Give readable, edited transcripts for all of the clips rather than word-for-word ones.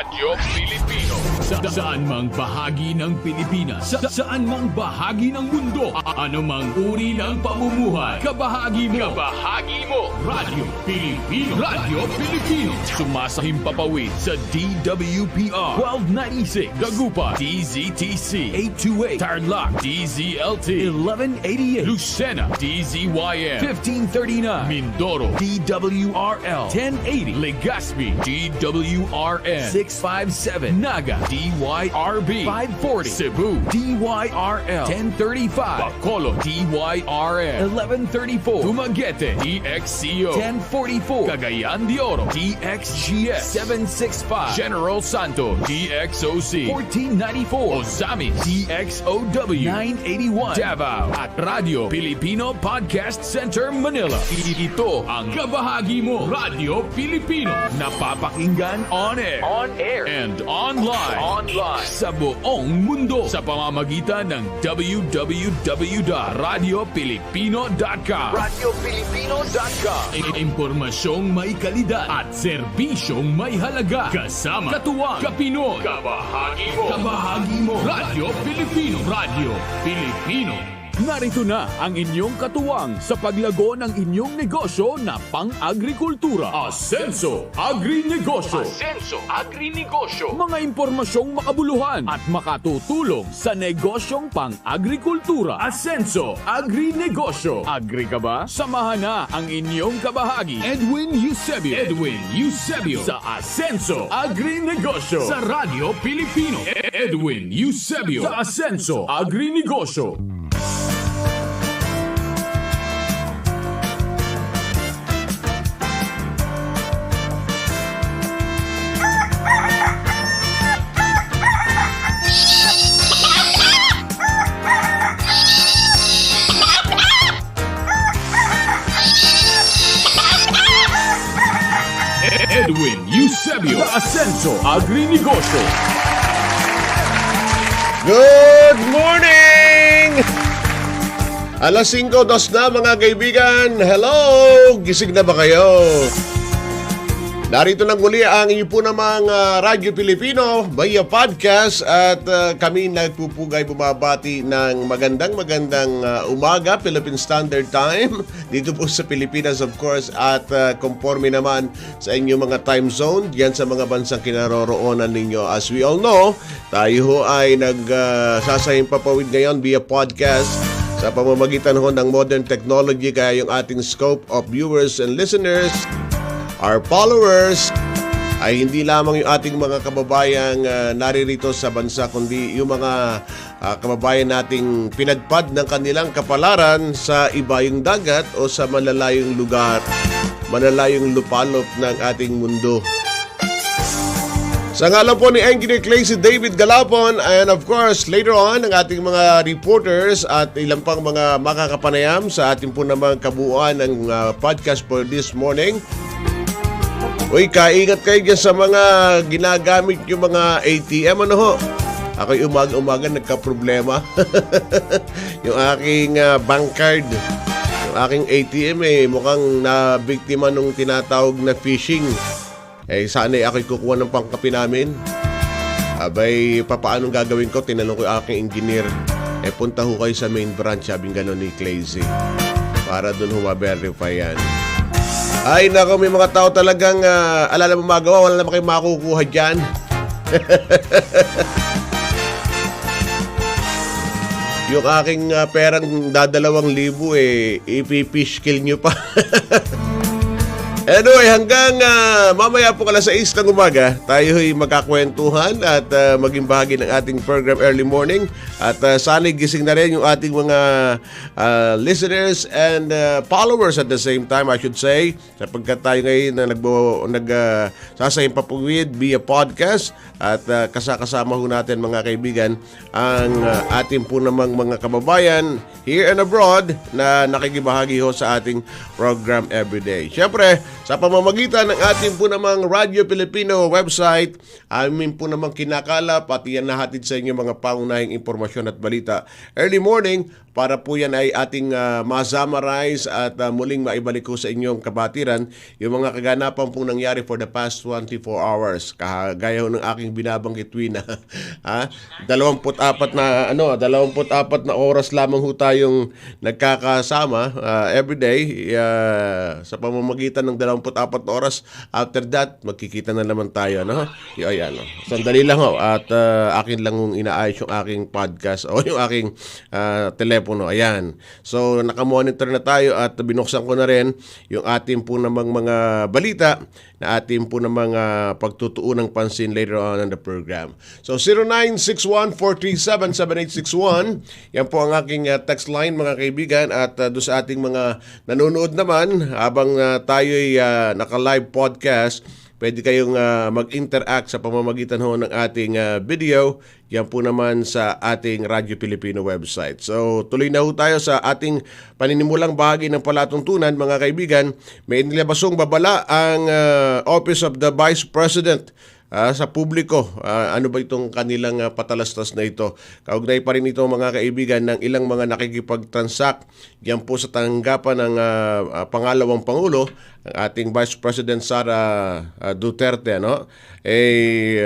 Radyo Pilipino. Saan mang bahagi ng Pilipinas, saan mang bahagi ng mundo, anumang uri ng pamumuhay, kabahagi mo, Radyo Pilipino. Radyo Pilipino. Sumasahim papawid sa DWPR 1296, Dagupan, DZTC 828, Tarlac, DZLT 1188, Lucena, DZYM 1539, Mindoro, DWRL 1080, Legazpi, DWRN 657, Naga, DYRB 540, Cebu, DYRL 1035, Bacolod, DYRN 1134, Dumaguete, DXCO 1044, Cagayan de Oro, DXGS 765, General Santos, DXOC 1494, Ozamis, DXOW 981, Davao, at Radyo Pilipino Podcast Center Manila. Ito ang kabahagi mo, Radyo Pilipino. Napapakinggan on air, and online sa buong mundo sa pamamagitan ng www.radiopilipino.com. Radiopilipino.com. Impormasyong may kalidad at serbisyong may halaga. Kasama, katuwang, kapinoy, kabahagi mo, Radyo Pilipino. Radyo Pilipino. Narito na ang inyong katuwang sa paglago ng inyong negosyo na pang-agrikultura. Asenso Agrinegosyo. Mga impormasyong makabuluhan at makatutulong sa negosyong pang-agrikultura. Asenso Agrinegosyo. Agri ka ba? Samahan na ang inyong kabahagi, Edwin Eusebio. Sa Asenso Agrinegosyo. Sa Radyo Pilipino. Edwin Eusebio. Sa Asenso Agrinegosyo. Edwin Eusebio. Sa Asenso Agrinegosyo. Good morning! Alas 5:02 na mga kaibigan. Hello! Gising na ba kayo? Narito na muli ang inyo po namang Radyo Pilipino via podcast at kami nagpupugay bumabati ng magandang umaga, Philippine Standard Time dito po sa Pilipinas of course at conforme naman sa inyong mga time zone diyan sa mga bansang kinaroroonan ninyo. As we all know, tayo ho ay nagsasahing papawid ngayon via podcast sa pamamagitan ho ng modern technology kaya yung ating scope of viewers and listeners, our followers ay hindi lamang yung ating mga kababayang naririto sa bansa kundi yung mga kababayan nating pinagpad ng kanilang kapalaran sa ibayong dagat o sa malalayong lugar, malalayong lupalop ng ating mundo. Sa ngalan po ni Engineer Clay, si David Galapon, and of course later on ang ating mga reporters at ilang pang mga makakapanayam sa ating po namang kabuuan ng podcast for this morning. Uy, kaingat kayo dyan sa mga ginagamit yung mga ATM, ano ho? Ako'y umaga nagka-problema. Yung aking bank card, yung aking ATM mukhang nabiktima nung tinatawag na phishing. Sana'y ako'y kukuha ng pangkapi namin. Abay, papaanong gagawin ko? Tinanong ko yung aking engineer. Punta ho kayo sa main branch, sabing gano'n ni Clayzy. Para dun humaberify yan. Ay nako, may mga tao talagang alala mo magawa, wala naman kayo makukuha dyan. Yung aking perang $2,000 ipipish-kill nyo pa. Anyway, hanggang mamaya po alas 6 ng umaga, tayo'y magkakwentuhan at maging bahagi ng ating program early morning. At sana'y gising na rin yung ating mga listeners and followers at the same time, I should say. Sapagkat tayo ngayon na nagsasayang papugwid via podcast at kasama ho natin mga kaibigan ang ating po namang mga kababayan here and abroad na nakikibahagi ho sa ating program everyday. Siyempre, Sa pamamagitan ng ating po namang Radyo Pilipino website, amin po namang kinakalap at yan nahatid sa inyo mga pangunahing impormasyon at balita. Early morning, para po yan ay ating ma-summarize at muling maibalik ko sa inyong kabatiran yung mga kaganapan pong nangyari for the past 24 hours. Gaya ng aking binabanggit na 24 na oras lamang ho tayong nagkakasama everyday sa pamamagitan ng 24 na oras. After that, magkikita na naman tayo, no? Ayan, no? Sandali lang ho at akin lang hong inaayos yung aking podcast o yung aking telepono. Ayan. So, nakamonitor na tayo at binuksan ko na rin yung ating po namang mga balita na ating po namang pagtutuon ng pansin later on in the program. So, 0961-437-7861. Yan po ang aking text line, mga kaibigan. At doon sa ating mga nanonood naman, habang tayo'y naka-live podcast, pwede kayong mag-interact sa pamamagitan ho ng ating video. Yan po naman sa ating Radyo Pilipino website. So, tuloy na ho tayo sa ating paninimulang bahagi ng palatuntunan, mga kaibigan. May inilabasong babala ang Office of the Vice President sa publiko. Ano ba itong kanilang patalastas na ito? Kaugnay pa rin ito, mga kaibigan, ng ilang mga nakikipag-transact yan po sa tanggapan ng pangalawang Pangulo, ang ating Vice President Sara Duterte. No?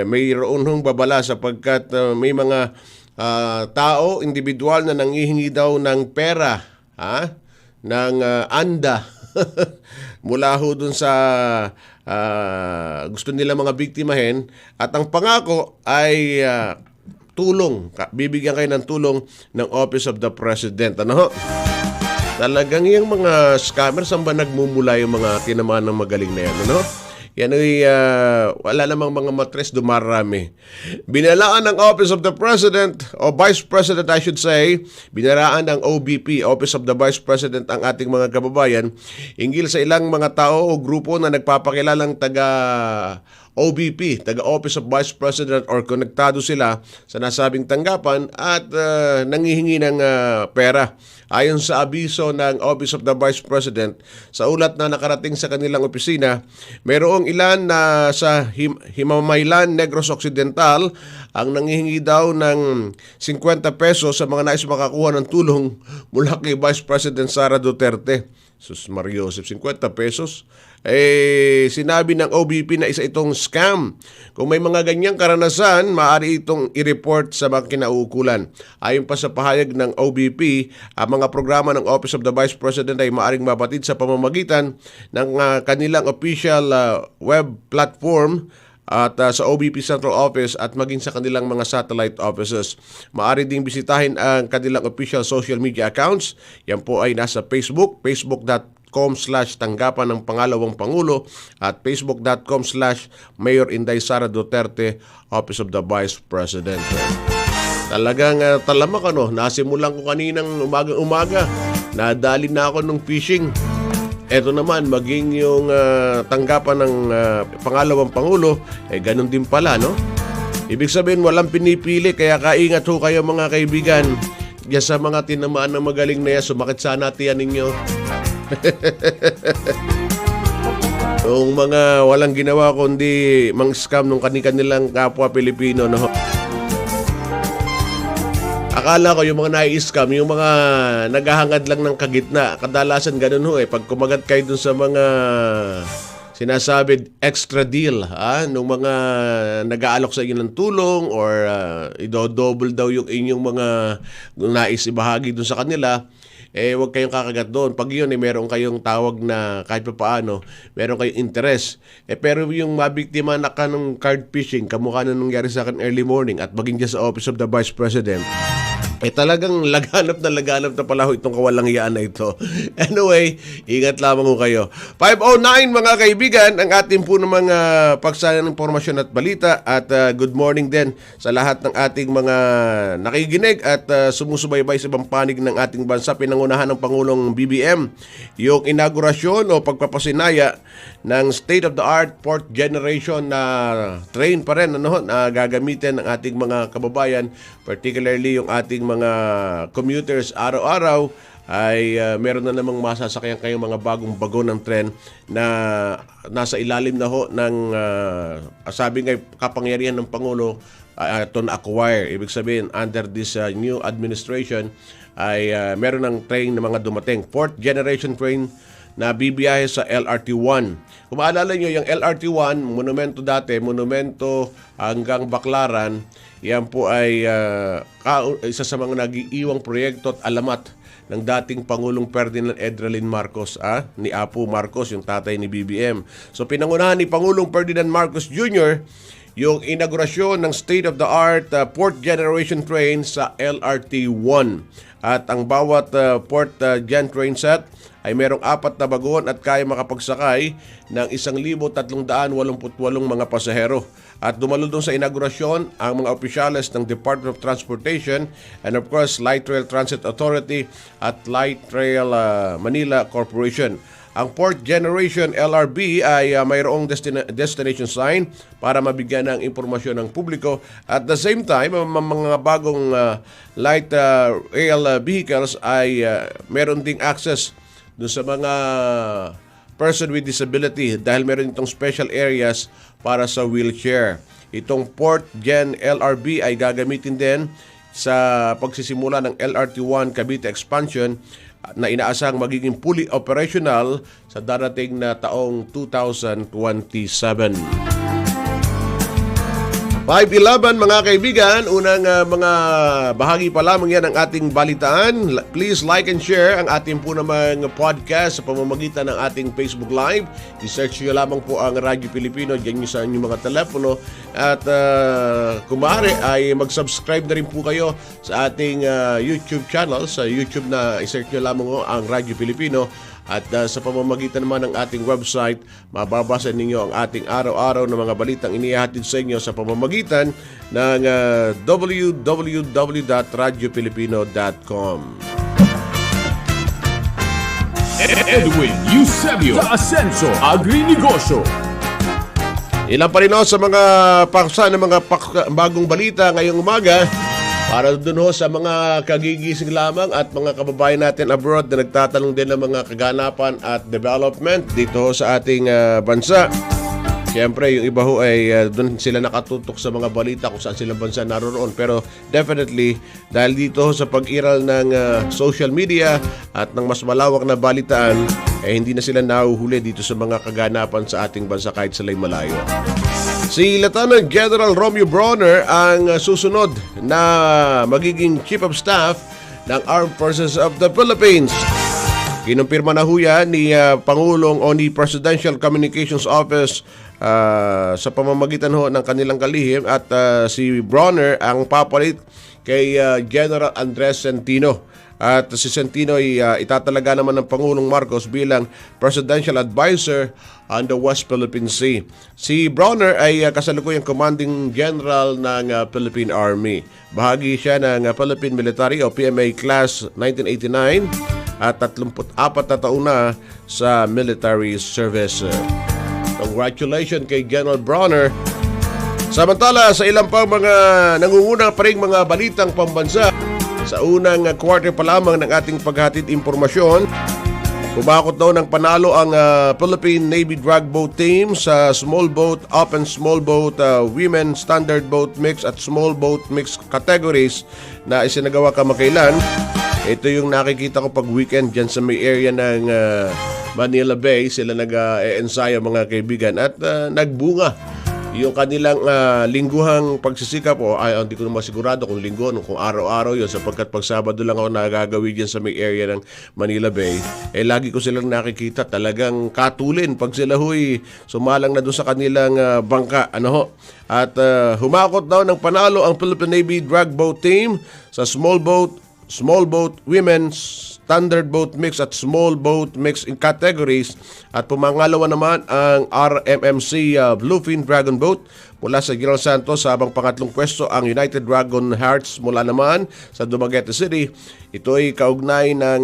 Mayroon hong babala sapagkat may mga tao, individual na nanghihingi daw ng pera, ng anda mula ho dun sa gusto nila mga biktimahin, at ang pangako ay tulong. Bibigyan kayo ng tulong ng Office of the President. Ano? Talagang yung mga scammers, saan ba nagmumula yung mga tinamaan ng magaling na yan? Ano? Yan ay wala namang mga matres, dumarami. Binalaan ng Office of the President, o Vice President I should say, binalaan ng OBP, Office of the Vice President, ang ating mga kababayan hinggil sa ilang mga tao o grupo na nagpapakilalang taga OBP, taga Office of Vice President, or konektado sila sa nasabing tanggapan at nanghihingi ng pera. Ayon sa abiso ng Office of the Vice President, sa ulat na nakarating sa kanilang opisina, mayroong ilan na sa Himamaylan, Negros Occidental ang nanghihingi daw ng 50 pesos sa mga nais makakuha ng tulong mula kay Vice President Sara Duterte. Sus Mario Joseph, 50 pesos? Sinabi ng OBP na isa itong scam. Kung may mga ganyang karanasan, maaari itong i-report sa mga kinauukulan. Ayon pa sa pahayag ng OBP, ang mga programa ng Office of the Vice President ay maaring mabatid sa pamamagitan ng kanilang official web platform at sa OBP Central Office at maging sa kanilang mga satellite offices. Maaari ding bisitahin ang kanilang official social media accounts. Yan po ay nasa Facebook, facebook.com/tanggapan ng pangalawang Pangulo at facebook.com/Mayor Inday Sara Duterte, Office of the Vice President. Talagang talamak nasimulan ko kaninang umaga. Nadali na ako ng fishing. Eto naman, maging yung tanggapan ng pangalawang Pangulo, ganun din pala, no? Ibig sabihin, walang pinipili, kaya kaingat ho kayo, mga kaibigan. Diyan sa mga tinamaan ng magaling na yan, sumakit sana tiyan ninyo. Yung mga walang ginawa kundi mang-scam nung kanilang kapwa Pilipino, no? Akala ko yung mga nai-scam, yung mga naghahangad lang ng kagitna. Kadalasan ganun ho pag kumagat kayo dun sa mga sinasabi extra deal, nung mga nag-aalok sa inyo ng tulong or i-double daw yung inyong mga nais ibahagi dun sa kanila, huwag kayong kakagat doon. Pag yun, meron kayong tawag na kahit pa paano, meron kayong interest. Pero yung mabiktima na ka ng card phishing, kamukha na nangyari sa akin early morning at maging dyan sa Office of the Vice President, talagang laganap na pala ho itong kawalangyaan na ito. Anyway, ingat lamang ho kayo. 5:09 mga kaibigan, ang ating po ng mga pagsaya ng impormasyon at balita at good morning din sa lahat ng ating mga nakikinig at sumusubaybay sa ibang panig ng ating bansa. Pinangunahan ng Pangulong BBM yung inaugurasyon o pagpapasinaya ng state-of-the-art fourth generation na train pa rin na gagamitin ng ating mga kababayan, particularly yung ating mga commuters araw-araw ay meron na namang masasakyan kayong mga bagong bago ng tren na nasa ilalim na ho ng sabi nga kapangyarihan ng Pangulo to acquire. Ibig sabihin, under this new administration ay meron ng train na mga dumating. 4th generation train na bibiyahe sa LRT1. Kung maalala nyo, yung LRT1, monumento dati, monumento hanggang Baclaran, yan po ay isa sa mga nag-iiwang proyekto at alamat ng dating Pangulong Ferdinand Edralin Marcos, ni Apo Marcos, yung tatay ni BBM. So pinangunahan ni Pangulong Ferdinand Marcos Jr. yung inaugurasyon ng state-of-the-art 4th generation train sa LRT1. At ang bawat 4th gen train set ay merong 4 na bagon at kaya makapagsakay ng 1,388 mga pasahero. At dumalo doon sa inaugurasyon ang mga opisyales ng Department of Transportation and of course Light Rail Transit Authority at Light Rail Manila Corporation. Ang 4th generation LRB ay mayroong destination sign para mabigyan ng impormasyon ng publiko. At the same time, mga bagong light rail vehicles ay meron ding access doon sa mga person with disability dahil meron itong special areas para sa wheelchair. Itong 4th Gen LRB ay gagamitin din sa pagsisimula ng LRT1 Cavite expansion na inaasang magiging fully operational sa darating na taong 2027. 5:11 mga kaibigan, unang mga bahagi pa lamang yan ng ating balitaan. Please like and share ang ating po namang podcast sa pamamagitan ng ating Facebook Live. I-search nyo lamang po ang Radyo Pilipino dyan nyo sa inyong mga telepono. At kung maaari ay mag-subscribe na rin po kayo sa ating YouTube channel. Sa YouTube na i-search nyo lamang ang Radyo Pilipino. At sa pamamagitan naman ng ating website, mababasa ninyo ang ating araw-araw na mga balitang inihahatid sa inyo sa pamamagitan ng www.radiopilipino.com. Edwin Eusebio, The Ascenso Agrinegosyo. Ilan pa rin sa mga paksa ng mga bagong balita ngayong umaga. Para dun sa mga kagigising lamang at mga kababayan natin abroad na nagtatanong din ng mga kaganapan at development dito sa ating bansa. Siyempre, yung iba ho ay doon sila nakatutok sa mga balita kung saan silang bansa naroon. Pero definitely, dahil dito sa pag-iral ng social media at ng mas malawak na balitaan, hindi na sila nahuhuli dito sa mga kaganapan sa ating bansa kahit sila'y malayo. Si Lieutenant General Romeo Brawner ang susunod na magiging Chief of Staff ng Armed Forces of the Philippines. Kinumpirma na ho yan ni Pangulong o ni Presidential Communications Office sa pamamagitan ho ng kanilang kalihim at si Brawner ang papalit kay General Andres Centino. At si Centino ay itatalaga naman ng Pangulong Marcos bilang Presidential Advisor on the West Philippine Sea. Si Brawner ay kasalukuyang Commanding General ng Philippine Army. Bahagi siya ng Philippine Military o PMA Class 1989 at 34 na taon na sa military service. Congratulations kay General Brawner. Samantala, sa ilang pang mga nangunguna pa rin mga balitang pambansa, sa unang quarter pa lamang ng ating paghatid impormasyon, kumakot daw ng panalo ang Philippine Navy Drag Boat Team sa small boat, open small boat, women standard boat mix at small boat mix categories na isinagawa kamakailan. Ito yung nakikita ko pag weekend dyan sa may area ng Manila Bay. Sila nag-ensayo mga kaibigan at nagbunga. Yung kanilang lingguhang pagsisikap hindi ko naman sigurado kung linggo, kung araw-araw yun sapagkat pag Sabado lang ako nagagawin dyan sa may area ng Manila Bay. Lagi ko silang nakikita talagang katulin pag sila sumalang na doon sa kanilang bangka. At humakot daw ng panalo ang Philippine Navy Drag Boat Team sa small boat, women's standard boat mix at small boat mix in categories at pumangalawa naman ang RMMC Bluefin Dragon Boat mula sa General Santos habang pangatlong pwesto ang United Dragon Hearts mula naman sa Dumaguete City. Ito ay kaugnay ng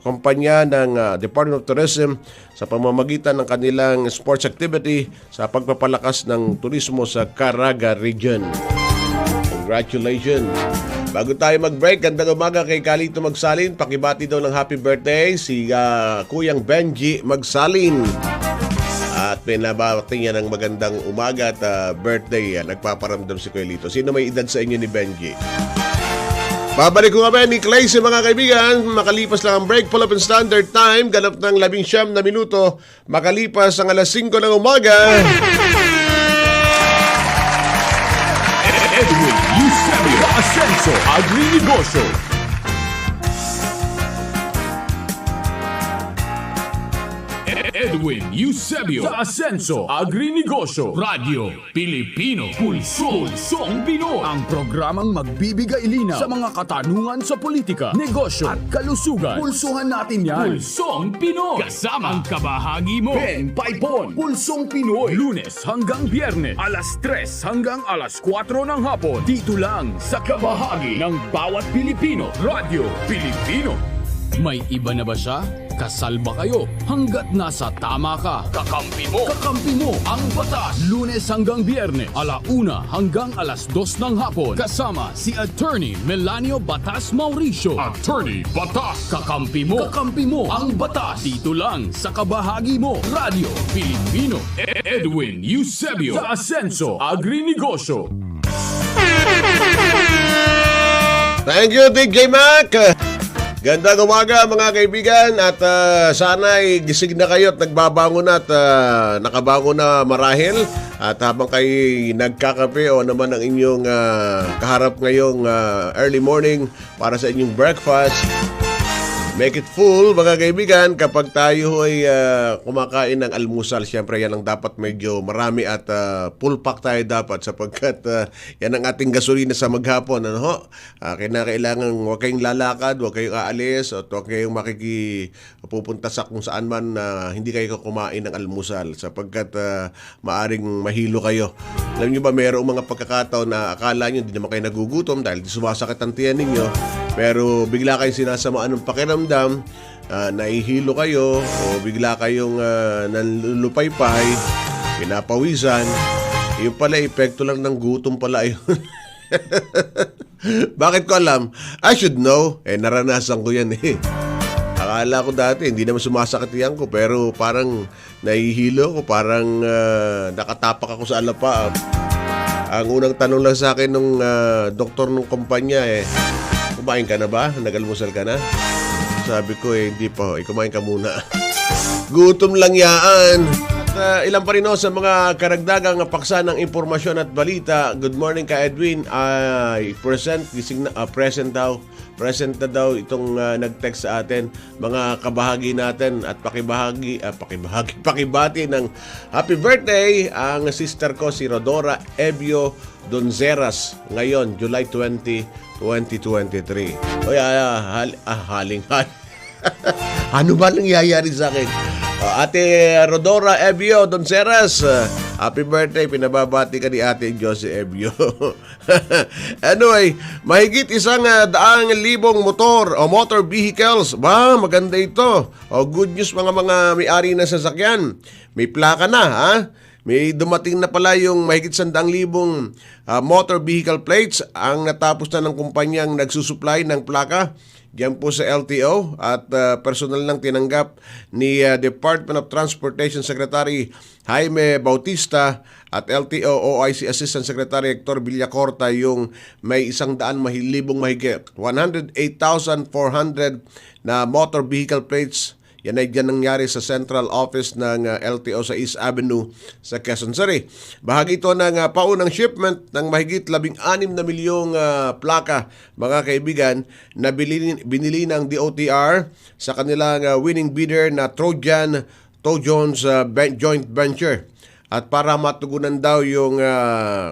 kumpanya ng Department of Tourism sa pamamagitan ng kanilang sports activity sa pagpapalakas ng turismo sa Caraga Region. Congratulations! Bago tayo mag-break, gandang umaga kay Kalito Magsalin. Pakibati daw ng happy birthday si Kuyang Benji Magsalin. At pinabati niya ng magandang umaga at birthday. Nagpaparamdam si Kuya Lito. Sino may edad sa inyo ni Benji? Babalik ko kami ni Clay sa mga kaibigan. Makalipas lang ang break, Philippine Standard Time. Ganap ng 19 na minuto. Makalipas ang alas 5 ng umaga. Edwin Eusebio Ascenso Agrinegosyo. Edwin Eusebio Ascenso Agrinegosyo. Radyo Pilipino. Pulsong Pinoy. Ang programang magbibigay linaw sa mga katanungan sa politika, negosyo at kalusugan. Pulsuhan natin yan. Pulsong Pinoy. Kasama ang kabahagi mo. Ben Paipon. Pulsong Pinoy. Lunes hanggang Biyernes. Alas 3 hanggang alas 4 ng hapon. Dito lang sa kabahagi ng bawat Pilipino. Radyo Pilipino. May iba na ba siya? Kasal ba kayo? Hanggat nasa tama ka, kakampi mo ang batas. Lunes hanggang Biyernes, alauna hanggang alas 2 ng hapon. Kasama si Attorney Melanio Batas Mauricio. Attorney Batas, kakampi mo ang batas. Dito lang sa kabahagi mo, Radyo Pilipino. Edwin Eusebio Ascenso Agrinegosyo. Thank you, DJ Mac. Gandang umaga mga kaibigan at sana'y gising na kayo at nagbabangon na at nakabangon na marahil. At habang kayo nagkakape o naman ang inyong kaharap ngayong early morning para sa inyong breakfast, make it full mga kaibigan. Kapag tayo ay kumakain ng almusal, siyempre yan ang dapat medyo marami at full pack tayo dapat sapagkat yan ang ating gasolina sa maghapon. Ano? Kailangan huwag kayong lalakad, huwag kayong aalis at huwag kayong pupunta sa kung saan man hindi kayo kumain ng almusal sapagkat maaring mahilo kayo. Alam nyo ba, mayroong mga pagkakataon na akala nyo hindi naman kayo nagugutom dahil sumasakit ang tiyan ninyo, pero bigla kayong sinasamaan ng pakiramdam, nahihilo kayo o bigla kayong nanlulupaypay, pinapawisan. Yung pala, epekto lang ng gutom pala yun. Bakit ko alam? I should know. Naranasan ko yan eh. Akala ko dati, hindi naman sumasakit yan ko, pero parang nahihilo ko, parang nakatapak ako sa alapa. Ang unang tanong lang sa akin nung doktor ng kumpanya kumain ka na ba? Nag-almusal ka na? Sabi ko hindi pa. Kumain ka muna. Gutom lang yaan. At ilan pa rin sa mga karagdagang paksa ng impormasyon at balita. Good morning ka Edwin. Present na daw itong nag-text sa atin. Mga kabahagi natin at pakibati ng happy birthday ang sister ko si Rodora Ebio Donzeras ngayon, July 20, 2023. Oy, haling. Ano ba nangyayari sa akin? Ate Rodora Ebio Donceras, happy birthday. Pinababati ka ni Ate Josie Ebio. Anyway, mahigit 100,000 motor o motor vehicles. Ba, maganda ito. Good news mga may-ari ng sasakyan. May plaka na, ha? May dumating na pala yung mahigit 100,000 motor vehicle plates ang natapos na ng kumpanyang nagsusupply ng plaka diyan po sa LTO at personal lang tinanggap ni Department of Transportation Secretary Jaime Bautista at LTO OIC Assistant Secretary Hector Villacorta yung may 100,000 mahigit 108,400 na motor vehicle plates. Yan ay dyan nangyari sa central office ng LTO sa East Avenue sa Quezon City. Bahagi ito ng paunang shipment ng mahigit 16 na milyong plaka, mga kaibigan, na binili ng DOTR sa kanilang winning bidder na Trojan Jones joint venture. At para matugunan daw yung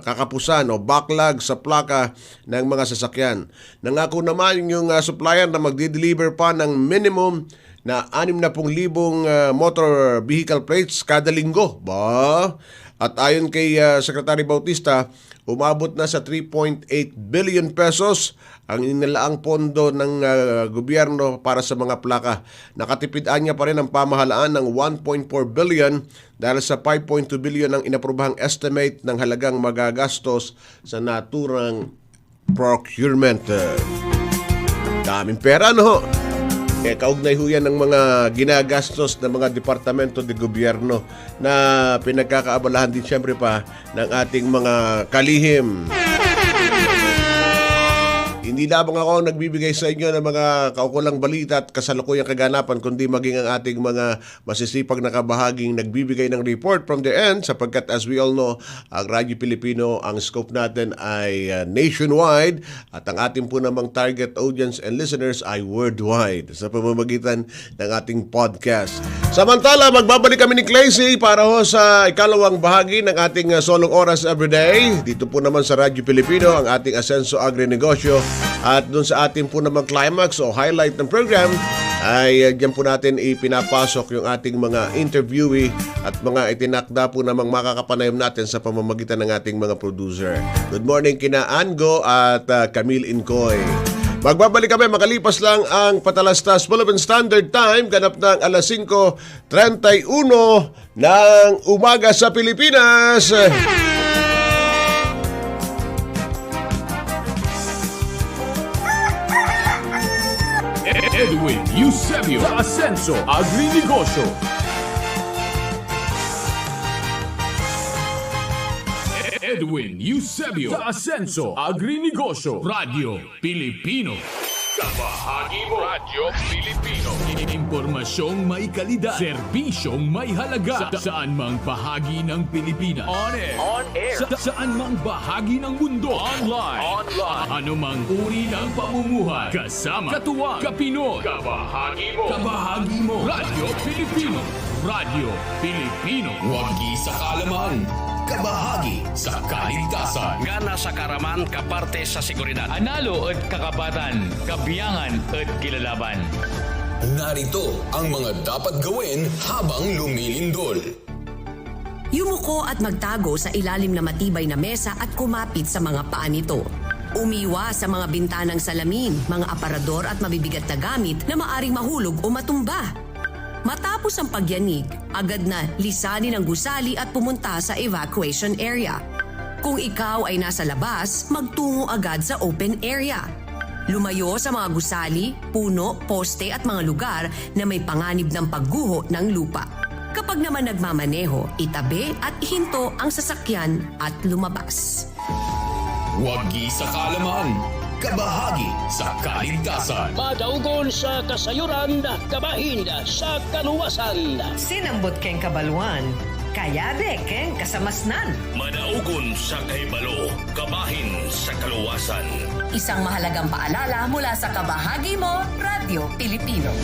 kakapusan o backlog sa plaka ng mga sasakyan. Nangako naman yung supplier na magdi-deliver pa ng minimum na 60,000 motor vehicle plates kada linggo. Ba? At ayon kay Secretary Bautista, umabot na sa 3.8 billion pesos ang inalaang pondo ng gobyerno para sa mga plaka. Nakatipid-an niya pa rin ang pamahalaan ng 1.4 billion dahil sa 5.2 billion ang inaprobahang estimate ng halagang magagastos sa naturang procurement. Daming pera, no? Kaugnay ho yan ng mga ginagastos ng mga departamento de gobyerno na pinagkakaabalahan din siyempre pa ng ating mga kalihim. Hindi lamang ako ang nagbibigay sa inyo ng mga kaukulang balita at kasalukuyang kaganapan, kundi maging ang ating mga masisipag na kabahaging nagbibigay ng report from the end, sapagkat as we all know, ang Radyo Pilipino, ang scope natin ay nationwide at ang ating po namang target audience and listeners ay worldwide sa pamamagitan ng ating podcast. Samantala, magbabalik kami ni Claycy para ho sa ikalawang bahagi ng ating solong oras everyday. Dito po naman sa Radyo Pilipino, ang ating Asenso Agrinegosyo. At dun sa ating po namang climax o highlight ng program ay diyan po natin ipinapasok yung ating mga interviewee at mga itinakda po namang makakapanayam natin sa pamamagitan ng ating mga producer. Good morning kina Ango at Camille Incoy. Magbabalik kami makalipas lang ang Patalastas Philippine Standard Time, ganap ng alas 5:31 ng umaga sa Pilipinas. Edwin Eusebio sa Asenso Agrinegosyo. Edwin Eusebio sa Asenso Agrinegosyo. Radyo Pilipino. Kabahagi mo. Radyo Pilipino. Impormasyong may kalidad. Serbisyong may halaga. Saan mang bahagi ng Pilipinas. On air. Saan mang bahagi ng mundo. Online. Ano mang uri ng pamumuhay. Kasama. Katuwang. Kapinoy. Kabahagi mo. Kabahagi mo. Radyo Pilipino. Radyo Pilipino. Wagi sa kalaman. Kabahagi sa kaligtasan. Nga nasa karaman kaparte sa seguridad. Analo at kakapatan, kabiyangan at kilalaban. Narito ang mga dapat gawin habang lumilindol. Yumuko at magtago sa ilalim na matibay na mesa at kumapit sa mga paa nito. Umiwas sa mga bintanang salamin, mga aparador at mabibigat na gamit na maaring mahulog o matumba. Matapos ang pagyanig, agad na lisanin ang gusali at pumunta sa evacuation area. Kung ikaw ay nasa labas, magtungo agad sa open area. Lumayo sa mga gusali, puno, poste at mga lugar na may panganib ng pagguho ng lupa. Kapag naman nagmamaneho, itabi at ihinto ang sasakyan at lumabas. Wagi sa kalaman. Kabahagi sa kaligtasan. Madaugon sa kasayuran, kabahin sa kaluwasan. Sinambot keng kabaluan, kaya de keng kasamasnan. Madaugon sa kahibalo, kabahin sa kaluwasan. Isang mahalagang paalala mula sa Kabahagi Mo, Radyo Pilipino.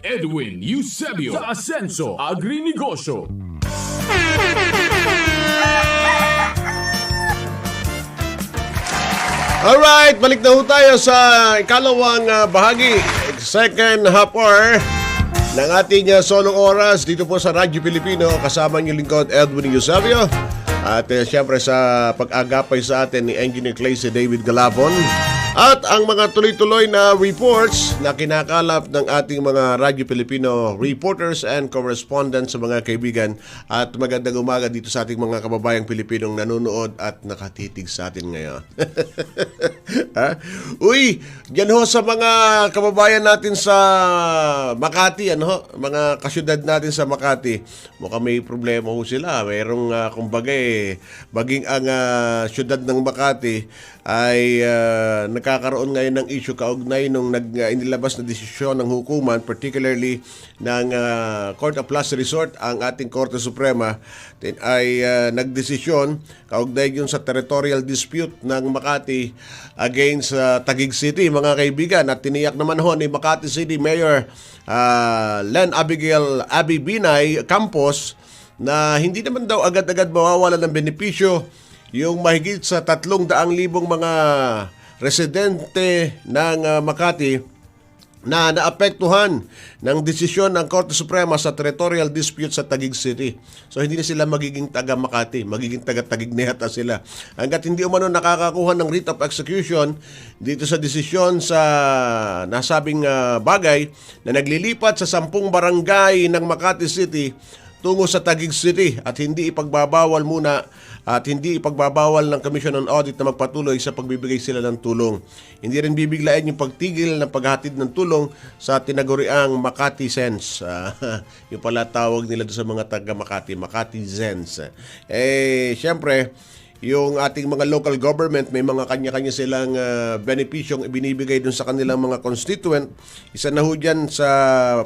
Edwin Eusebio sa Asenso Agrinegosyo. Alright, balik na ho tayo sa ikalawang bahagi, second half hour ng ating solong oras dito po sa Radyo Pilipino. Kasama niyo lingkod Edwin Eusebio at siyempre sa pag-agapay sa atin ni Engineer Claycy David Galapon. At ang mga tuloy-tuloy na reports na kinakalap ng ating mga Radyo Pilipino reporters and correspondents sa mga kaibigan. At magandang umaga dito sa ating mga kababayang Pilipinong nanonood at nakatitig sa atin ngayon. Uy, dyan ho sa mga kababayan natin sa Makati, mga kasyudad natin sa Makati, mukhang may problema ho sila. Mayroong kumbaga maging ang syudad ng Makati ay nagkakaroon ngayon ng issue kaugnay nung inilabas na desisyon ng hukuman, particularly ng Court of Last Resort, ang ating Korte Suprema, ay nagdesisyon kaugnay yun sa territorial dispute ng Makati against Taguig City, mga kaibigan. At tiniyak naman ho ni Makati City Mayor Len Abigail Abby Binay Campos na hindi naman daw agad-agad mawawala ng benepisyo yung mahigit sa 300,000 mga residente ng Makati na naapektuhan ng desisyon ng Korte Suprema sa territorial dispute sa Taguig City. So hindi na sila magiging taga Makati, magiging taga Taguig na yata sila. Hanggat hindi umano nakakakuha ng writ of execution dito sa desisyon sa nasabing bagay na naglilipat sa 10 barangay ng Makati City tungo sa Taguig City at hindi ipagbabawal muna at hindi ipagbabawal ng Commission on Audit na magpatuloy sa pagbibigay sila ng tulong. Hindi rin bibiglain yung pagtigil ng paghatid ng tulong sa tinaguriang Makati Sense. Yung pala tawag nila doon sa mga taga Makati, Makati Sense. Siyempre, yung ating mga local government, may mga kanya-kanya silang benepisyong ibinibigay dun sa kanilang mga constituent. Isa na ho dyan sa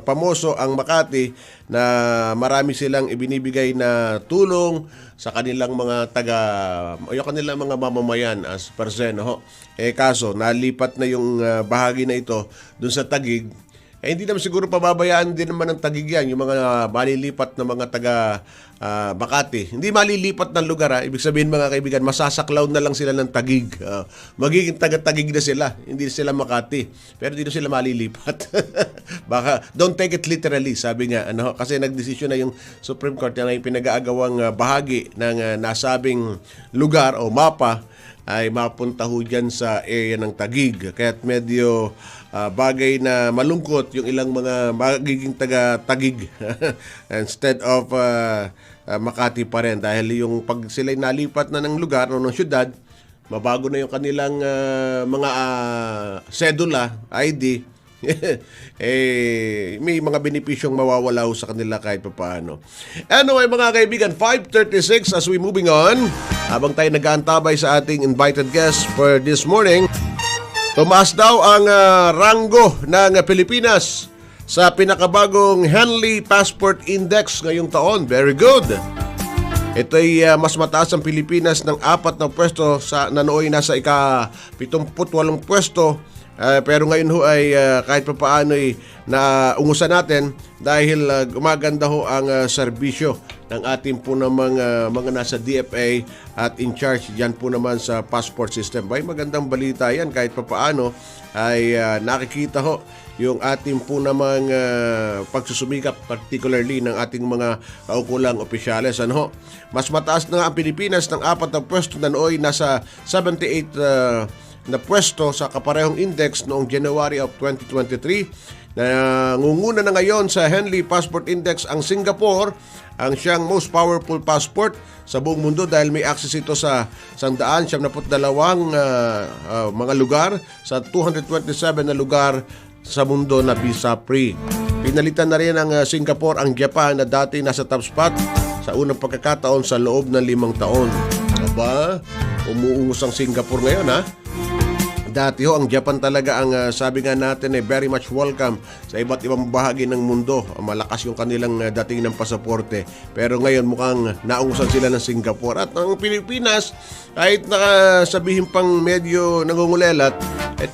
pamoso ang Makati na marami silang ibinibigay na tulong sa kanilang mga kanilang mga mamamayan as per se, no? Kaso, nalipat na yung bahagi na ito dun sa Taguig. Hindi naman siguro pababayaan din naman ng Taguig yan, yung mga malilipat na mga taga Makati. Hindi malilipat ng lugar, ibig sabihin mga kaibigan, masasaklaw na lang sila ng Taguig. Magiging taga-Taguig na sila, hindi sila Makati. Pero dito sila malilipat. Baka, don't take it literally, sabi nga. Kasi nagdesisyon na yung Supreme Court na yung pinag-aagawang bahagi ng nasabing lugar o mapa ay mapunta ho dyan sa area ng Taguig. Kaya't medyo bagay na malungkot yung ilang mga magiging taga-Taguig instead of Makati pa rin. Dahil yung pag sila nalipat na ng lugar o ng syudad, mabago na yung kanilang mga sedula, ID, may mga benepisyong mawawala sa kanila kahit paano. Anyway mga kaibigan, 5:36 as we moving on. Habang tayo nag-aantabay sa ating invited guest for this morning, tumaas daw ang ranggo ng Pilipinas sa pinakabagong Henley Passport Index ngayong taon. Very good. Ito ay mas mataas ang Pilipinas ng 4 na pwesto na nooy nasa ika-78 pwesto. Pero ngayon ho ay kahit pa paano ay naungusan natin dahil gumaganda ho ang serbisyo ng ating po namang mga nasa DFA at in charge dyan po naman sa passport system. Bay, magandang balita yan kahit pa paano ay nakikita ho yung ating po namang pagsusumikap particularly ng ating mga kaukulang opisyales. Mas mataas na nga ang Pilipinas ng 4 na pwesto na nooy nasa 78 na pwesto sa kaparehong index noong January of 2023. Nangunguna na ngayon sa Henley Passport Index ang Singapore, ang siyang most powerful passport sa buong mundo dahil may access ito sa 172 mga lugar sa 227 na lugar sa mundo na visa-free. Pinalitan na rin ang Singapore ang Japan na dati nasa top spot sa unang pagkakataon sa loob ng 5 taon. Aba, umuungos ang Singapore ngayon Dati ho, ang Japan talaga ang sabi nga natin very much welcome sa iba't ibang bahagi ng mundo. Malakas yung kanilang dating ng pasaporte. Pero ngayon mukhang naungusan sila ng Singapore. At ang Pilipinas, kahit nakasabihin pang medyo nangungulelat,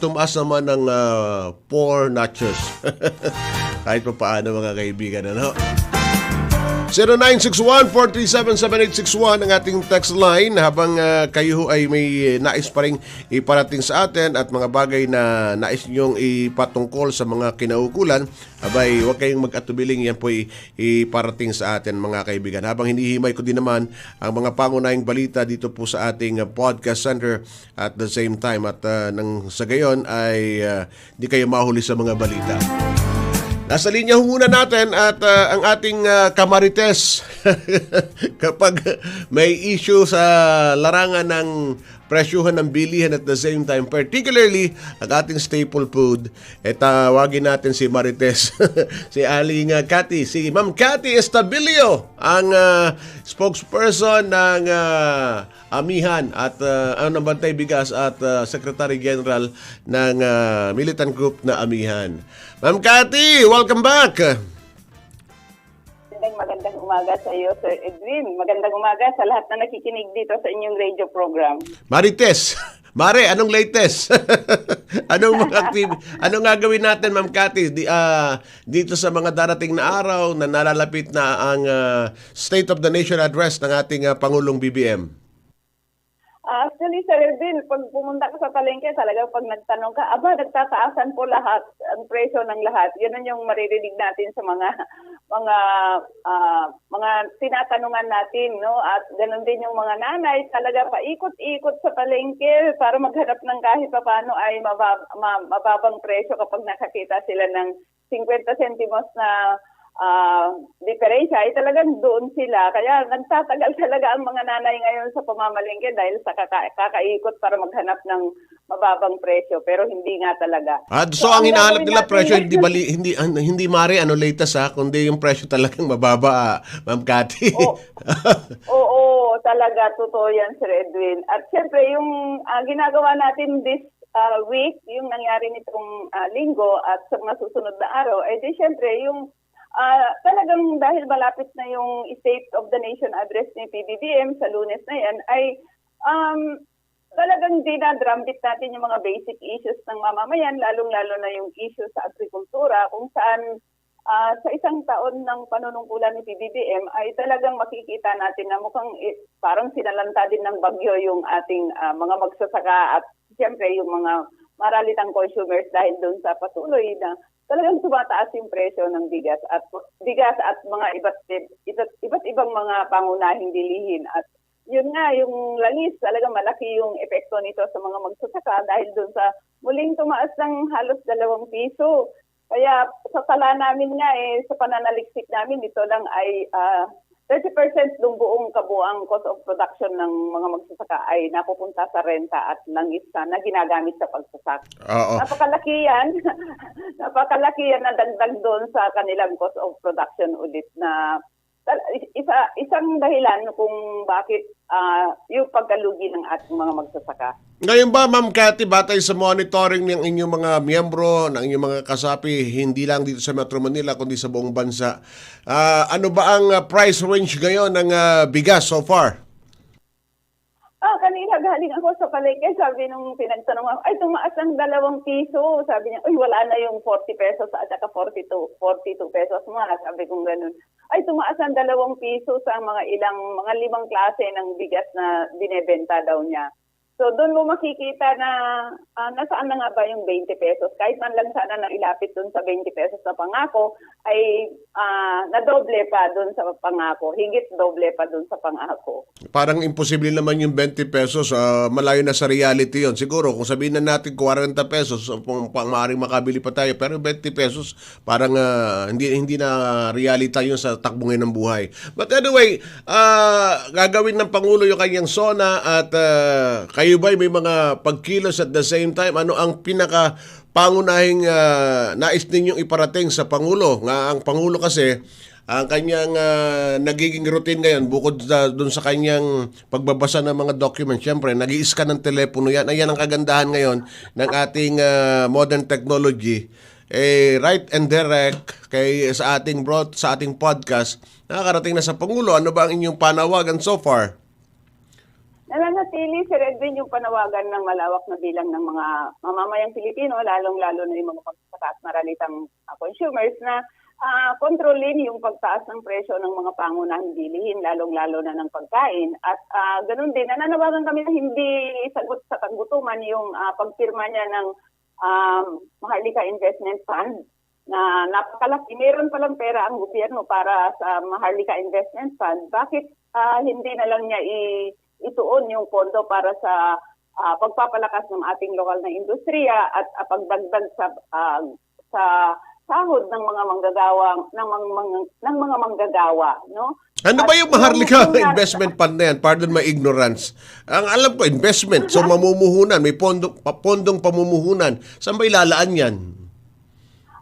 tumaas naman ng 4 notches. Kahit pa paano mga kaibigan. 0961-437-7861 ang ating text line habang kayo ay may nais pa rin iparating sa atin at mga bagay na nais nyong ipatungkol sa mga kinaukulan, abay huwag kayong mag-atubiling, yan po iparating sa atin mga kaibigan. Habang hinihimay ko din naman ang mga pangunahing balita dito po sa ating podcast center at the same time at nang sa gayon ay di kayo mahuli sa mga balita. Nasa linya muna natin at ang ating kamarites kapag may issue sa larangan ng presyuhan ng bilihan at the same time, particularly ang ating staple food, tawagin natin si Marites, si Aling Cathy, si Ma'am Cathy Estabilio, ang spokesperson ng Amihan at ang Bantay Bigas at Secretary General ng militant group na Amihan. Ma'am Cathy, welcome back! Magandang umaga sa iyo, Sir Edwin. Magandang umaga sa lahat na nakikinig dito sa inyong radio program. Marites, Mare, anong latest? Anong gagawin natin, Ma'am Cathy, dito sa mga darating na araw na nalalapit na ang State of the Nation Address ng ating Pangulong BBM? Actually, Sir Edwin, pag pumunta ka sa palengke, talaga pag nagtanong ka, nagtataasan po lahat, ang presyo ng lahat. Yan yung maririnig natin sa mga tinatanungan natin, no? At ganun din yung mga nanay, talaga paikot-ikot sa palengke para maghanap ng kahit paano ay mababang presyo kapag nakakita sila ng 50 centimos na diferensya ay talagang doon sila. Kaya nagtatagal talaga ang mga nanay ngayon sa pamamalengke dahil sa kakaikot para maghanap ng mababang presyo, pero hindi nga talaga. So ang hinahanap gagawin nila natin presyo ngayon- hindi mare latest kundi yung presyo talagang mababa, Ma'am Cathy. Oo, talaga, totoo yan, Sir Edwin. At syempre, yung ginagawa natin this week, yung nangyari nitong linggo at sa mga susunod na araw, ay di syempre, yung talagang dahil malapit na yung State of the Nation address ni PBBM sa Lunes na yan, ay talagang dinadrumbit natin yung mga basic issues ng mamamayan, lalong-lalo na yung issue sa agrikultura, kung saan sa isang taon ng panunungkulan ni PBBM ay talagang makikita natin na mukhang parang sinalanta din ng bagyo yung ating mga magsasaka at siyempre yung mga maralitang consumers dahil doon sa patuloy na talagang tumataas yung presyo ng bigas at mga iba't ibang mga pangunahing bilihin. At yun nga, yung langis, talagang malaki yung epekto nito sa mga magsasaka dahil doon sa muling tumaas ng halos 2 piso. Kaya sa tala namin nga sa pananaliksik namin, dito lang ay 30% ng buong kabuang cost of production ng mga magsasaka ay napupunta sa renta at langis na ginagamit sa pagsasaka. Oo. Napakalaki yan na dagdag doon sa kanilang cost of production ulit na isang dahilan kung bakit yung pagkalugi ng ating mga magsasaka. Ngayon ba, Ma'am Cathy, batay sa monitoring ng inyong mga miyembro, ng inyong mga kasapi, hindi lang dito sa Metro Manila, kundi sa buong bansa, ano ba ang price range ngayon ng bigas so far? Kanina galing ako sa palengke, sabi nung pinagtanong ako, ay tumaas ang 2 piso. Sabi niya, uy, wala na yung 40 pesos at saka 42 pesos mga. Sabi kong ganun. Ay tumaas ang 2 piso sa mga 5 klase ng bigas na binebenta daw niya. So doon mo makikita na nasaan na nga ba yung 20 pesos. Kahit man lang sana na ilapit doon sa 20 pesos na pangako, ay nadoble pa doon sa pangako. Higit doble pa doon sa pangako. Parang imposible naman yung 20 pesos. Malayo na sa reality yon. Siguro kung sabihin na natin 40 pesos, maaaring makabili pa tayo. Pero 20 pesos, parang hindi na realita yun sa takbo ngayon ng buhay. But anyway, gagawin ng Pangulo yung kanyang SONA at kayo ba may mga pagkilos at the same time? Ano ang pangunahing nais ninyong iparating sa Pangulo? Nga ang Pangulo kasi, ang kanyang nagiging routine ngayon, bukod doon sa kanyang pagbabasa ng mga documents, syempre, nag-i-scan ng telepono yan. Ayan ang kagandahan ngayon ng ating modern technology. Right and direct sa ating podcast, nakakarating na sa Pangulo. Ano ba ang inyong panawagan so far? Nananatili, Sir Edwin, yung panawagan ng malawak na bilang ng mga mamamayang Pilipino, lalong-lalo na yung mga magsasaka at maralitang consumers na kontrolin yung pagtaas ng presyo ng mga pangunahing bilihin, lalong-lalo na ng pagkain. At ganun din, nananawagan kami na hindi sagot sa kagutuman yung pagpirma niya ng Maharlika Investment Fund na napakalaki. Meron palang pera ang gobyerno para sa Maharlika Investment Fund. Bakit hindi na lang niya ituon yung pondo para sa pagpapalakas ng ating lokal na industriya at pagdagdag sa sahod ng mga manggagawa no? Ano ba yung Maharlika Investment Fund na yan? Pardon my ignorance. Ang alam ko, investment. So mamumuhunan, may pondong pamumuhunan. Saan ba ilalaan yan?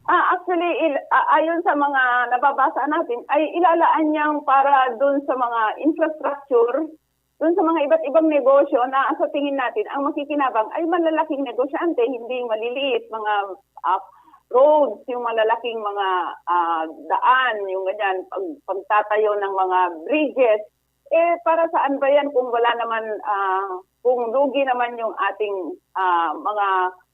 Actually, ayon sa mga nababasa natin, ay ilalaan niyang para doon sa mga infrastructure, doon sa mga iba't ibang negosyo na sa tingin natin, ang makikinabang ay malalaking negosyante, hindi maliliit, mga roads, yung malalaking mga daan, yung ganyan, pagtatayo ng mga bridges. Para saan ba yan kung wala naman, kung lugi naman yung ating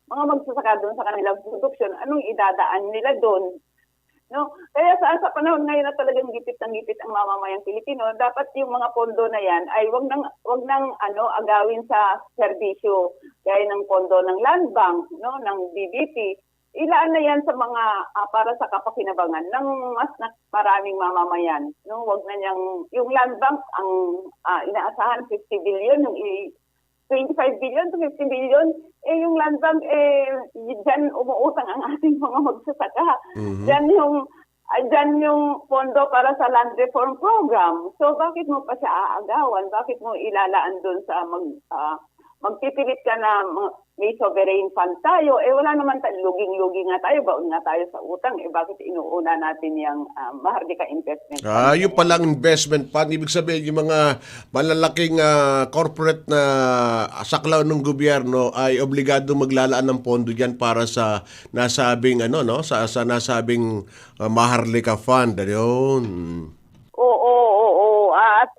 mga magsasaka doon sa kanilang produksyon, anong idadaan nila doon? No? Kaya sa panahon ngayon na talagang gipit ang mamamayang Pilipino, dapat yung mga pondo na yan ay wag nang agawin sa serbisyo gaya ng pondo ng Land Bank, no, ng BBP. Ilaan na yan sa mga para sa kapakinabangan ng mas maraming mamamayan, no? Wag na yung Land Bank ang inaasahan 50 billion, yung 25 billion to 50 billion, yung Land Bank, dyan umuutang ang ating mga magsasaka. Mm-hmm. Dyan yung Dyan yung pondo para sa land reform program. So bakit mo pa siya aagawan? Bakit mo ilalaan doon sa magpipilit ka na may sovereign fund tayo? Wala naman luging-lugi nga tayo, baon nga tayo sa utang. Bakit inuuna natin yung Maharlika Investment Fund? Yung palang investment fund, ibig sabihin yung mga malalaking corporate na saklaw ng gobyerno ay obligado maglalaan ng pondo diyan para sa nasabing sa nasabing Maharlika Fund. Ayun. Oo. At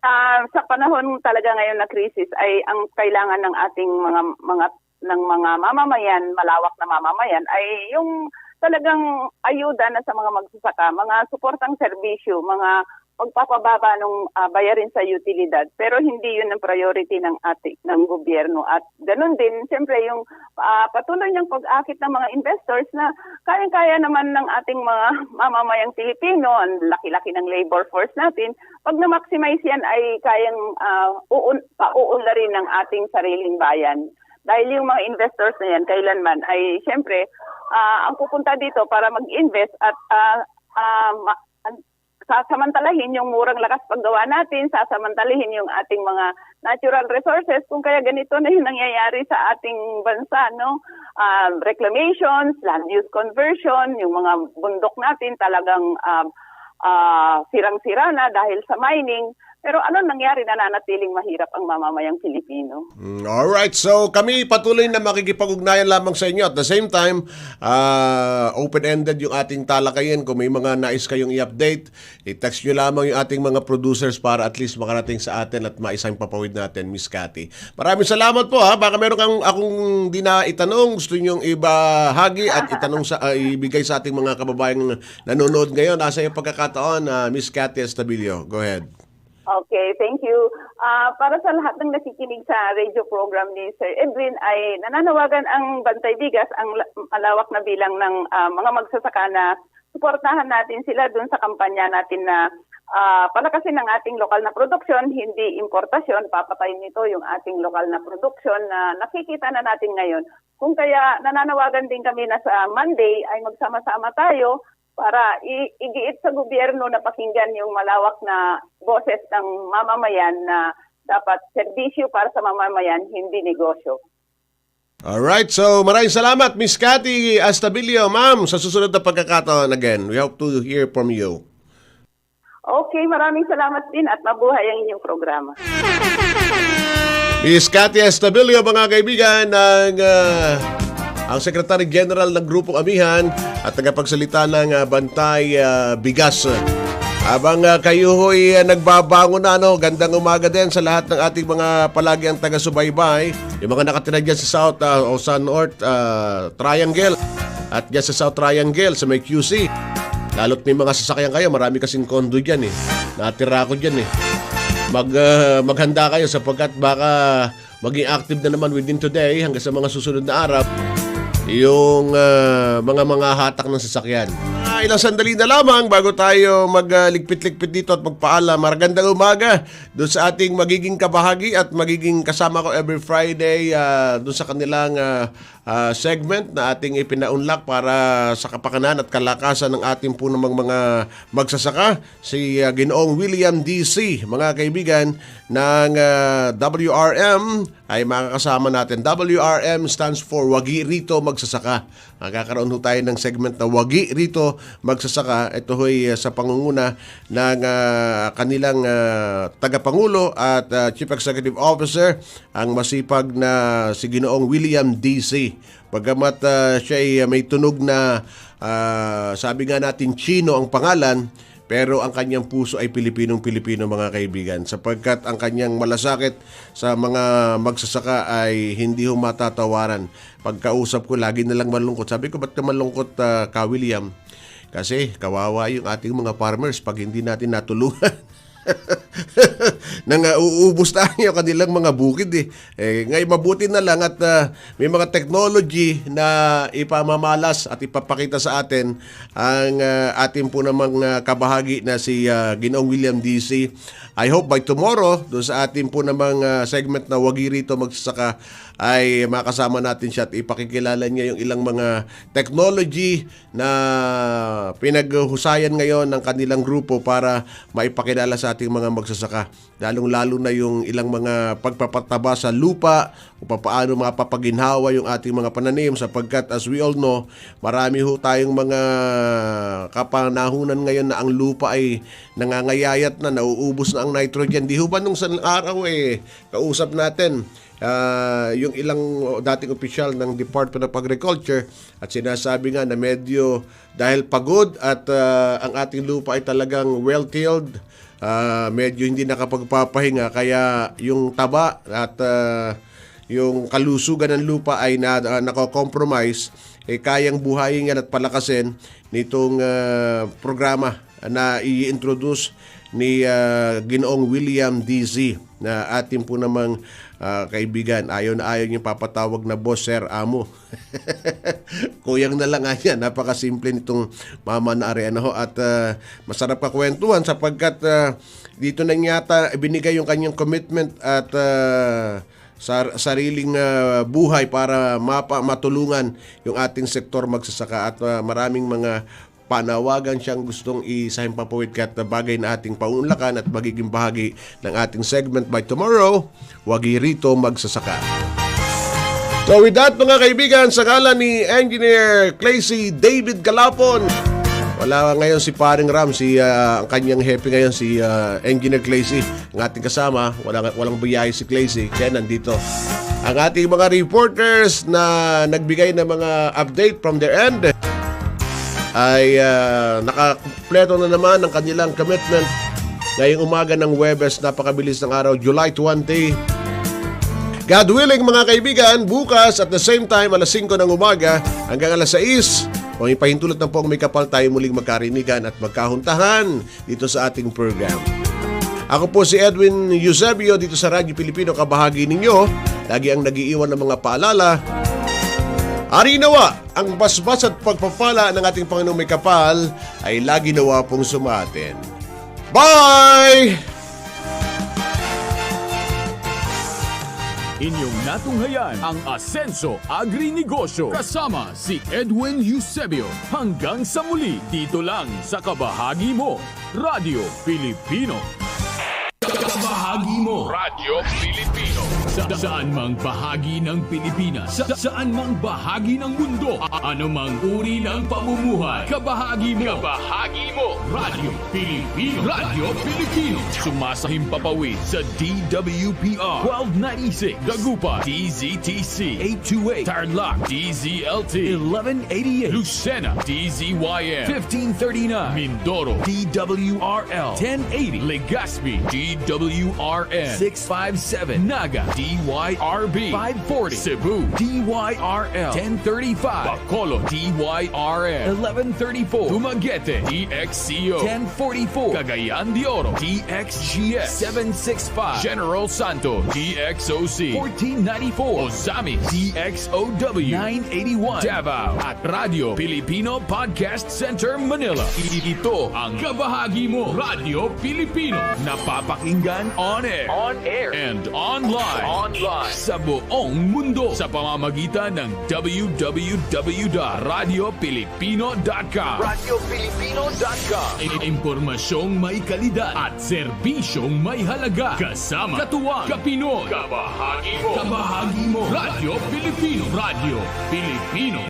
sa panahon talaga ngayon na krisis ay ang kailangan ng ating mga mamamayan, malawak na mamamayan ay yung talagang ayuda na sa mga magsasaka, mga suportang serbisyo, mga pagpapababa ng bayarin sa utilidad. Pero hindi yun ang priority ng gobyerno. At ganun din, siyempre yung patuloy niyang pag-akit ng mga investors na kaya-kaya naman ng ating mga mamamayang Pilipino, ang laki-laki ng labor force natin, pag na-maximize yan ay kayang pauunlarin ng ating sariling bayan. Dahil yung mga investors na yan, kailanman ay siyempre ang pupunta dito para mag-invest at sasamantalahin yung murang lakas paggawa natin, sasamantalahin yung ating mga natural resources. Kung kaya ganito na yung nangyayari sa ating bansa, no? Reclamations, land use conversion, yung mga bundok natin talagang sirang-sira na dahil sa mining. Pero ano nangyari, nananatiling mahirap ang mamamayang Pilipino. Alright, so kami patuloy na makikipag-ugnayan lamang sa inyo. At the same time, open-ended yung ating talakayin. Kung may mga nais kayong i-update, i-text nyo lamang yung ating mga producers para at least makarating sa atin at maisang papawid natin, Miss Cathy. Maraming salamat po ha. Baka meron akong di na itanong, gusto nyong ibahagi at ibigay sa ating mga kababayang nanonood ngayon. Nasa yung pagkakataon, Miss Cathy Estabilio. Go ahead. Okay, thank you. Para sa lahat ng nakikinig sa radio program ni Sir Edwin ay nananawagan ang Bantay Bigas, ang malawak na bilang ng mga magsasaka na suportahan natin sila dun sa kampanya natin na palakasin ng ating lokal na produksyon, hindi importasyon. Papatayin nito yung ating lokal na produksyon na nakikita na natin ngayon. Kung kaya nananawagan din kami na sa Monday ay magsama-sama tayo para igiit sa gobyerno na pakinggan yung malawak na boses ng mamamayan na dapat serbisyo para sa mamamayan, hindi negosyo. Alright, so maraming salamat Miss Cathy Estabilio. Ma'am, sa susunod na pagkakataon again, we hope to hear from you. Okay, maraming salamat din at mabuhay ang inyong programa. Miss Cathy Estabilio, mga kaibigan, ang Secretary General ng Grupong Amihan at tagapagsalita ng Bantay Bigas. Habang kayo ho'y nagbabangon na, gandang umaga din sa lahat ng ating mga palagi ang taga-subaybay. Yung mga nakatira dyan sa South o sa North Triangle at dyan sa South Triangle sa may QC. Lalo't may mga sasakyan kayo, marami kasing kondo dyan Natira ko dyan Maghanda kayo sapagkat baka maging active na naman within today hanggang sa mga susunod na araw yung mga hatak ng sasakyan. Ilang sandali na lamang bago tayo magligpit-ligpit dito at magpaalam. Magandang umaga doon sa ating magiging kabahagi at magiging kasama ko every Friday doon sa kanilang segment na ating ipinaunlak para sa kapakanan at kalakasan ng ating po namang mga magsasaka, si Ginoong William D.C. Mga kaibigan ng WRM ay makakasama natin. WRM stands for Wagi Rito Magsasaka. Magkakaroon ho tayo ng segment na Wagi Rito Magsasaka. Ito ho'y sa pangunguna ng kanilang tagapangulo at Chief Executive Officer, ang masipag na si Ginoong William D.C. Pagkamat siya ay may tunog na sabi nga natin Chino ang pangalan, pero ang kanyang puso ay Pilipinong-Pilipino, mga kaibigan, sapagkat ang kanyang malasakit sa mga magsasaka ay hindi ho matatawaran. Pagkausap ko, lagi na lang malungkot. Sabi ko, ba't ka malungkot ka, William? Kasi kawawa yung ating mga farmers pag hindi natin natulungan. nang uubos na yung kanilang mga bukid ngayon mabuti na lang at may mga technology na ipamamalas at ipapakita sa atin ang ating po namang kabahagi na si Ginoong William D.C. I hope by tomorrow doon sa ating po namang segment na Wagi Rito Magsasaka ay makasama natin siya at ipakikilala niya yung ilang mga technology na pinaghusayan ngayon ng kanilang grupo para maipakilala sa ating mga magsasaka. Lalong-lalo na yung ilang mga pagpapataba sa lupa o paano mapapaginhawa yung ating mga pananim sapagkat as we all know, marami ho tayong mga kapanahunan ngayon na ang lupa ay nangangayayat na, nauubos na ang nitrogen. Di ho ba nung sa araw kausap natin yung ilang dating opisyal ng Department of Agriculture at sinasabi nga na medyo dahil pagod at ang ating lupa ay talagang well-tilled, medyo hindi nakapagpapahinga kaya yung taba at yung kalusugan ng lupa ay nako-compromise, kayang buhayin yan at palakasin nitong programa na i-introduce ni Ginoong William D.C. na ating po namang kaibigan. Ayaw na ayaw yung papatawag na boss, sir, amo. Kuyang na lang nga yan. Napakasimple nitong mama na Ariana ho. At masarap kakwentuhan sapagkat dito na yata binigay yung kanyang commitment at sariling buhay para matulungan yung ating sektor magsasaka at maraming mga panawagan siyang gustong isahin papawid kat na bagay na ating paunlakan at magiging bahagi ng ating segment by tomorrow, Wagi Rito Magsasaka. So with that mga kaibigan, sa ngalan ni Engineer Claycy David Calapon, wala ngayon si Paring Ram, ang kanyang happy ngayon si Engineer Claycy, ang ating kasama, walang biyahe si Claycy, kaya nandito. Ang ating mga reporters na nagbigay ng mga update from their end ay nakakumpleto na naman ang kanilang commitment ngayong umaga ng Huwebes, napakabilis ng araw, July 20. God willing mga kaibigan, bukas at the same time alas 5 ng umaga hanggang alas 6, kung ipahintulot ng pong may kapal tayo muling magkarinigan at magkahuntahan dito sa ating program. Ako po si Edwin Eusebio dito sa Radyo Pilipino, kabahagi ninyo. Lagi ang nagiiwan ng mga paalala. Ari nawa, ang basbas at pagpapala ng ating Panginoong may kapal ay lagi nawa pong sumatin. Bye! Inyong natunghayan ang Asenso Agri-Negosyo kasama si Edwin Eusebio. Hanggang sa muli, dito lang sa Kabahagi Mo, Radyo Pilipino. Kabahagi Mo, Radyo Pilipino. Saan mang bahagi ng Pilipinas, saan mang bahagi ng mundo, anumang uri ng pamumuhay. Kabahagi Mo, Kabahagi Mo, Radyo Pilipino. Radyo Pilipino. Sumasahim papawid sa DWPR 1296, Dagupan, DZTC 828, Tarlac, DZLT 1188, Lucena, DZYM 1539, Mindoro, DWRL 1080, Legazpi, DWRN 657, Naga, DYRB 540, Cebu, DYRL 1035, Bacolod, DYRN 1134, Dumaguete, DXCO 1044, Cagayan de Oro, DXGS 765, General Santos, DXOC 1494, Ozamis, DXOW 981, Davao, at Radio Pilipino Podcast Center, Manila. Ito ang Kabahagi Mo, Radyo Pilipino. Napapakinggan on air and online sa buong mundo sa pamamagitan ng www.radiopilipino.com. Impormasyong may kalidad at serbisyong may halaga. Kasama katuwang Kapinoy. Kabahagi Mo, Radyo Pilipino.